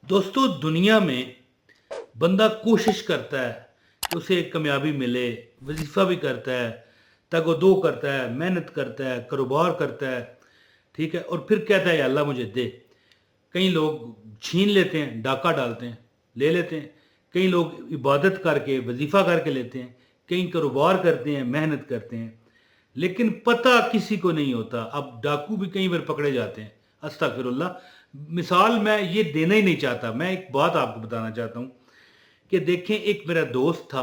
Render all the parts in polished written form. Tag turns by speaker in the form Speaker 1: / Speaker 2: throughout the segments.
Speaker 1: दोस्तों, दुनिया में बंदा कोशिश करता है कि उसे कामयाबी मिले, वजीफ़ा भी करता है, तगो-दो करता है, मेहनत करता है, कारोबार करता है, ठीक है? और फिर कहता है या अल्लाह मुझे दे। कई लोग छीन लेते हैं, डाका डालते हैं, ले लेते हैं। कई लोग इबादत करके, वजीफ़ा करके लेते हैं, कई कारोबार करते हैं, मेहनत करते हैं। लेकिन पता किसी को नहीं होता। अब डाकू भी कई बार पकड़े जाते हैं, अस्तगफिरुल्लाह। मिसाल मैं ये देना ही नहीं चाहता, मैं एक बात आपको बताना चाहता हूँ कि देखें, एक मेरा दोस्त था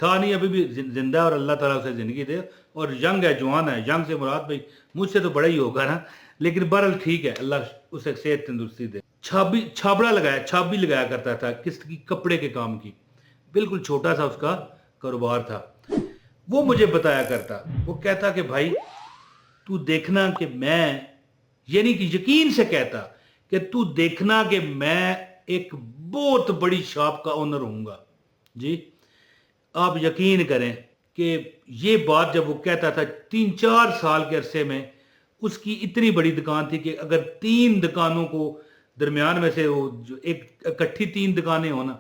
Speaker 1: नहीं, अभी भी ज़िंदा है और अल्लाह ताला उसे ज़िंदगी दे, और यंग है, जवान है। यंग से मुराद भाई मुझसे तो बड़ा ही होगा ना, लेकिन बहरहाल ठीक है, अल्लाह उसे सेहत तंदुरुस्ती दे। छाबी लगाया करता था, किस की, कपड़े के काम की। बिल्कुल छोटा सा उसका कारोबार था। वो मुझे बताया करता, वो कहता कि भाई तू देखना कि मैं, यानी कि यकीन से कहता कि तू देखना कि मैं एक बहुत बड़ी शॉप का ओनर होऊंगा। जी, आप यकीन करें कि ये बात जब वो कहता था, 3-4 साल के अरसे में उसकी इतनी बड़ी दुकान थी कि अगर 3 दुकानों को दरमियान में से, वो जो एक इकट्ठी 3 दुकानें हो ना,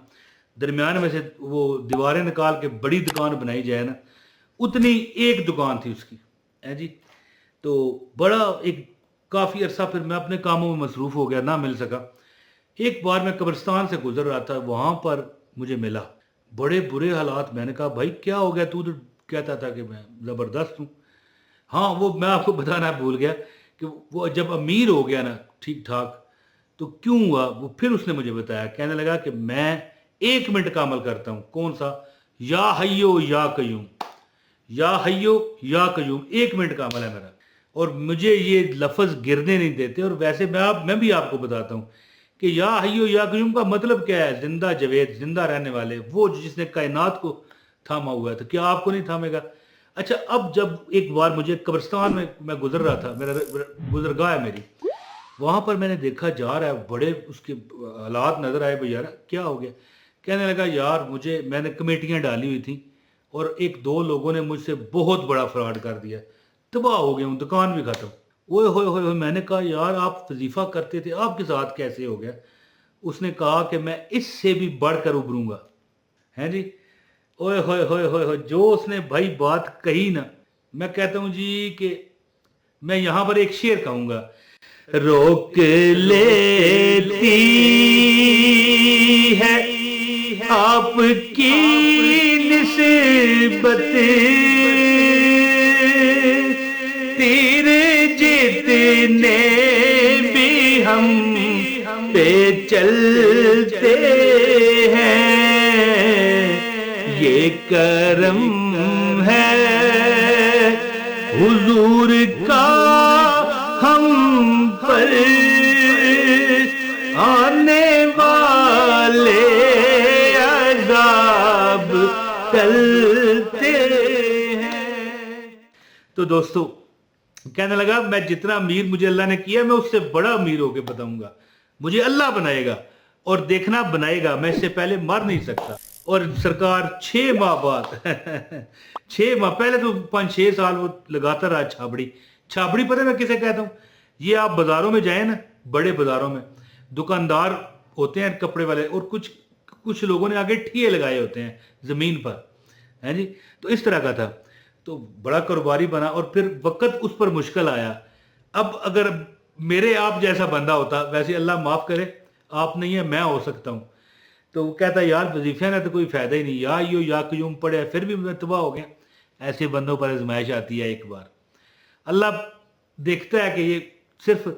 Speaker 1: दरमियान में से वो दीवारें निकाल के बड़ी दुकान बनाई जाए ना, उतनी एक दुकान थी उसकी, है जी। तो बड़ा एक काफ़ी अरसा फिर मैं अपने कामों में मसरूफ़ हो गया, ना मिल सका। एक बार मैं कब्रिस्तान से गुजर रहा था, वहाँ पर मुझे मिला, बड़े बुरे हालात। मैंने कहा भाई क्या हो गया, तू तो कहता था कि मैं ज़बरदस्त हूँ। हाँ, वो मैं आपको बताना भूल गया कि वो जब अमीर हो गया ना ठीक ठाक, तो क्यों हुआ वो फिर उसने मुझे बताया। कहने लगा कि मैं 1 मिनट का अमल करता हूँ। कौन सा? या हय्यो या कयूम, या हय्यो या कयूम, 1 मिनट का अमल है मेरा। और मुझे ये लफ्ज़ गिरने नहीं देते। और वैसे मैं भी आपको बताता हूँ कि या हय्यो या कयूम का मतलब क्या है? जिंदा जवेद, जिंदा रहने वाले, वो जिसने कायनात को थामा हुआ है, तो क्या आपको नहीं थामेगा? अच्छा, अब जब एक बार मुझे कब्रिस्तान में मैं गुजर रहा था, मेरा गुजरगाह है मेरी, वहाँ पर मैंने देखा जा रहा है, बड़े उसके हालात नज़र आए। भाई यार क्या हो गया? कहने लगा यार मुझे, मैंने कमेटियाँ डाली हुई थी और एक दो लोगों ने मुझसे बहुत बड़ा फ्रॉड कर दिया, तबाह हो गया हूँ, दुकान भी ख़त्म। ओए होए होए होए! मैंने कहा यार आप वजीफ़ा करते थे, आपके साथ कैसे हो गया? उसने कहा कि मैं इससे भी बढ़कर उभरूंगा। हैं जी। ओए होए होए होए होए! जो उसने भाई बात कही ना, मैं कहता हूँ जी कि मैं यहाँ पर एक शेर कहूँगा, रोक लेती है आपकी निस्बत, तीर जितने भी हम पे चलते हैं, ये करम है हुजूर का हम पर, आने वाले अज़ाब टलते हैं। तो दोस्तों, कहने लगा मैं जितना अमीर मुझे अल्लाह ने किया, मैं उससे बड़ा अमीर होके बताऊंगा। मुझे अल्लाह बनाएगा और देखना बनाएगा, मैं इससे पहले मर नहीं सकता। और सरकार 6 माह बाद 6 माह पहले तो 5-6 साल वो लगाता रहा छाबड़ी। छाबड़ी पता है मैं किसे कहता हूँ? ये आप बाज़ारों में जाए ना, बड़े बाज़ारों में दुकानदार होते हैं कपड़े वाले, और कुछ कुछ लोगों ने आगे ठिये लगाए होते हैं ज़मीन पर, है जी। तो इस तरह का था, तो बड़ा कारोबारी बना और फिर वक़्त उस पर मुश्किल आया। अब अगर मेरे आप जैसा बंदा होता, वैसे अल्लाह माफ़ करे, आप नहीं है मैं हो सकता हूँ, तो वो कहता यार वजीफे ने तो कोई फ़ायदा ही नहीं, या यो या क्यूम पढ़े फिर भी मैं तबाह हो गया। ऐसे बंदों पर आजमाइश आती है एक बार। अल्लाह देखता है कि ये सिर्फ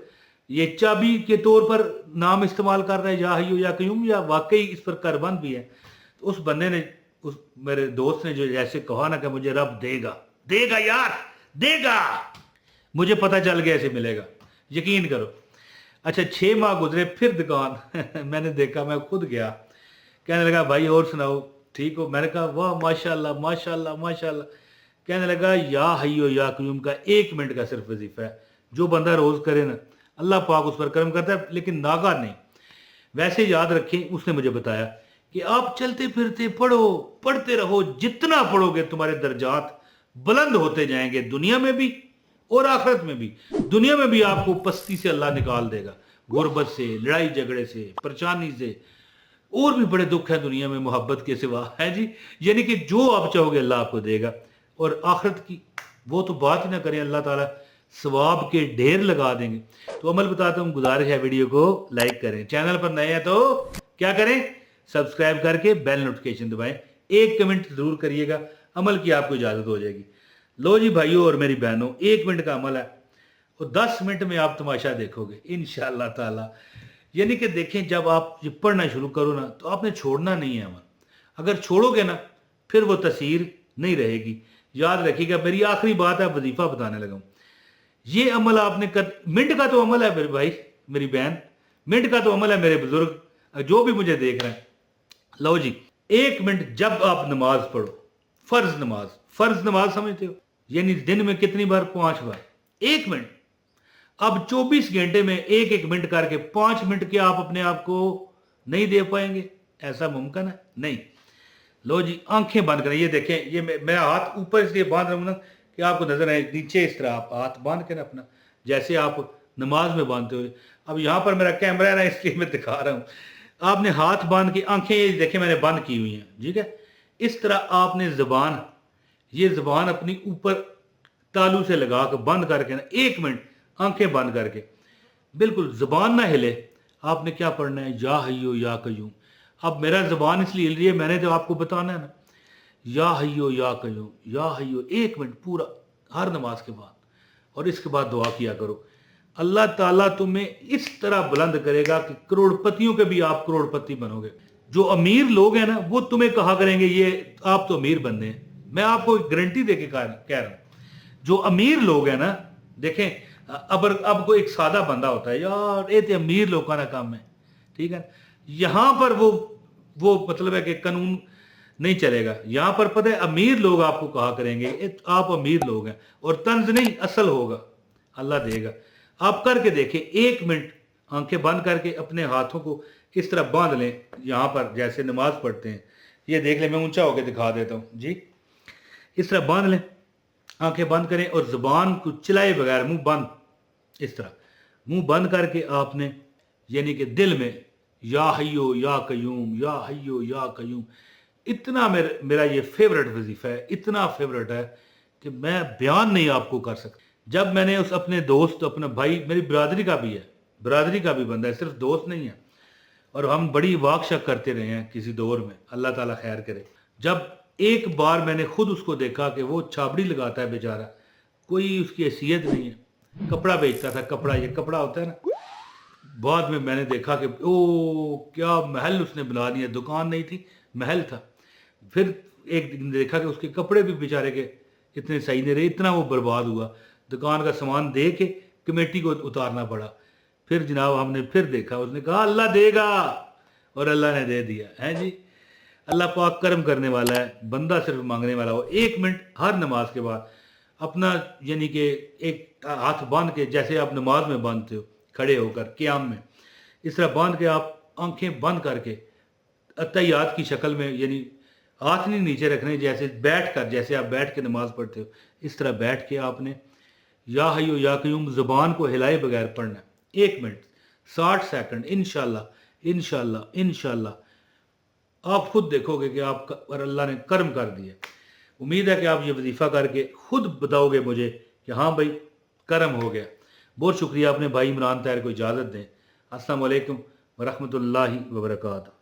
Speaker 1: ये चाबी के तौर पर नाम इस्तेमाल कर रहा है या हय्यू या कयूम, या वाकई इस पर करबंद भी है। तो उस बंदे ने, उस मेरे दोस्त ने जो जैसे कहा ना कि मुझे रब देगा, देगा यार, देगा, मुझे पता चल गया ऐसे मिलेगा, यकीन करो। अच्छा, 6 माह गुजरे, फिर दुकान मैंने देखा, मैं खुद गया। कहने लगा भाई और सुनाओ, ठीक हो? मैंने कहा वाह माशाल्लाह माशाल्लाह माशाल्लाह। कहने लगा या हय्यो या कयूम का 1 मिनट का सिर्फ वजीफा है, जो बंदा रोज़ करे ना, अल्लाह पाक उस पर करम करता है, लेकिन नागा नहीं। वैसे याद रखें, उसने मुझे बताया कि आप चलते फिरते पढ़ो, पढ़ते रहो, जितना पढ़ोगे तुम्हारे दर्जात बुलंद होते जाएंगे, दुनिया में भी और आखिरत में भी। दुनिया में भी आपको पस्ती से अल्लाह निकाल देगा, गुर्बत से, लड़ाई झगड़े से, परेशानी से, और भी बड़े दुख हैं दुनिया में मोहब्बत के सिवा, है जी। यानी कि जो आप चाहोगे अल्लाह आपको देगा। और आखिरत की वो तो बात ही ना करें, अल्लाह ताला सवाब के ढेर लगा देंगे। तो अमल बताता हूँ, गुजारिश है वीडियो को लाइक करें, चैनल पर नए हैं तो क्या करें, सब्सक्राइब करके बेल नोटिफिकेशन दबाएं, एक कमेंट जरूर करिएगा, अमल की आपको इजाजत हो जाएगी। लो जी भाइयों और मेरी बहनों, 1 मिनट का अमल है और 10 मिनट में आप तमाशा देखोगे इंशाअल्लाह ताला। यानी कि देखें, जब आप ये पढ़ना शुरू करो ना तो आपने छोड़ना नहीं है अमल। अगर छोड़ोगे ना फिर वो तसीर नहीं रहेगी। याद रखिएगा, मेरी आखिरी बात है, वजीफा बताने लगा हूं। ये अमल आपने मिनट का तो अमल है मेरे भाई मेरी बहन, मिनट का तो अमल है मेरे बुजुर्ग जो भी मुझे देख रहे हैं। लो जी, 1 मिनट जब आप नमाज पढ़ो, फर्ज नमाज समझते हो, यानी दिन में कितनी बार, 5 बार, 1 मिनट। अब 24 घंटे में 1-1 मिनट करके 5 मिनट के आप अपने आप को नहीं दे पाएंगे, ऐसा मुमकिन है नहीं। लो जी, आंखें बंद करें। ये देखें, ये मैं हाथ ऊपर इसलिए बांध रहा हूं ना कि आपको नजर आए, नीचे इस तरह आप हाथ बांध के ना अपना, जैसे आप नमाज में बांधते हो। अब यहां पर मेरा कैमरा है ना, इसलिए मैं दिखा रहा हूं। आपने हाथ बांध के, आंखें ये देखें मैंने बंद की हुई हैं, ठीक है। इस तरह आपने ये जबान अपनी ऊपर तालू से लगा कर बंद करके ना, 1 मिनट आंखें बंद करके, बिल्कुल जबान ना हिले, आपने क्या पढ़ना है, या हय्यो या कय्यूम। अब मेरा जबान इसलिए हिल रही है, मैंने तो आपको बताना है ना, या हय्यो या कय्यूम, या हय्यो, 1 मिनट पूरा हर नमाज के बाद। और इसके बाद दुआ किया करो, अल्लाह ताला तुम्हें इस तरह बुलंद करेगा कि करोड़पतियों के भी आप करोड़पति बनोगे। जो अमीर लोग हैं ना वो तुम्हें कहा करेंगे ये आप तो अमीर बनने हैं। मैं आपको गारंटी देके कह रहा हूं, जो अमीर लोग हैं ना, देखें, अब कोई एक सादा बंदा होता है, यार ये तो अमीर लोगों का काम है, ठीक है। यहां पर वो मतलब है कि कानून नहीं चलेगा। यहां पर पता है, अमीर लोग आपको कहा करेंगे आप अमीर लोग हैं, और तंज नहीं असल होगा, अल्लाह देगा। आप करके देखें, 1 मिनट आंखें बंद करके अपने हाथों को इस तरह बांध लें, यहां पर जैसे नमाज पढ़ते हैं। ये देख लें, मैं ऊंचा होकर दिखा देता हूं जी। इस तरह बांध लें, आंखें बंद करें और जुबान को चलाए बगैर मुंह बंद, इस तरह मुंह बंद करके आपने यानी कि दिल में या हय्यो या कय्यूम, या हय्यो या कय्यूम, इतना मेरा ये फेवरेट वजीफा है, इतना फेवरेट है कि मैं बयान नहीं आपको कर सकता। जब मैंने उस अपने दोस्त, अपना भाई, मेरी बिरादरी का भी है, बिरादरी का भी बंदा है, सिर्फ दोस्त नहीं है, और हम बड़ी वाकशक करते रहे हैं किसी दौर में, अल्लाह ताला खैर करे। जब एक बार मैंने खुद उसको देखा कि वो छाबड़ी लगाता है बेचारा, कोई उसकी हैसियत नहीं है, कपड़ा बेचता था, कपड़ा, ये कपड़ा होता है ना। बाद में मैंने देखा कि ओ क्या महल उसने बना दिया, दुकान नहीं थी महल था। फिर एक दिन देखा कि उसके कपड़े भी बेचारे के इतने सही नहीं रहे, इतना वो बर्बाद हुआ, दुकान का सामान दे के कमेटी को उतारना पड़ा। फिर जनाब हमने फिर देखा, उसने कहा अल्लाह देगा, और अल्लाह ने दे दिया है जी। अल्लाह पाक कर्म करने वाला है, बंदा सिर्फ मांगने वाला हो। 1 मिनट हर नमाज के बाद अपना यानी कि एक हाथ बांध के, जैसे आप नमाज में बांधते हो खड़े होकर क़याम में, इस तरह बांध के आप आंखें बंद करके अत्तहियात की शक्ल में, यानी हाथ नहीं नीचे रखने, जैसे बैठ कर, जैसे आप बैठ के नमाज पढ़ते हो, इस तरह बैठ के आपने या हय्यो या कय्यूम जुबान को हिलाए बगैर पढ़ना है। 1 मिनट 60 सेकंड, इंशाल्लाह इंशाल्लाह इंशाल्लाह आप खुद देखोगे कि आप पर अल्लाह ने कर्म कर दिया। उम्मीद है कि आप ये वजीफा करके खुद बताओगे मुझे कि हाँ भाई कर्म हो गया। बहुत शुक्रिया, अपने भाई इमरान ताहिर को इजाज़त दें। अस्सलाम वालेकुम व रहमतुल्लाहि व बरकातहू।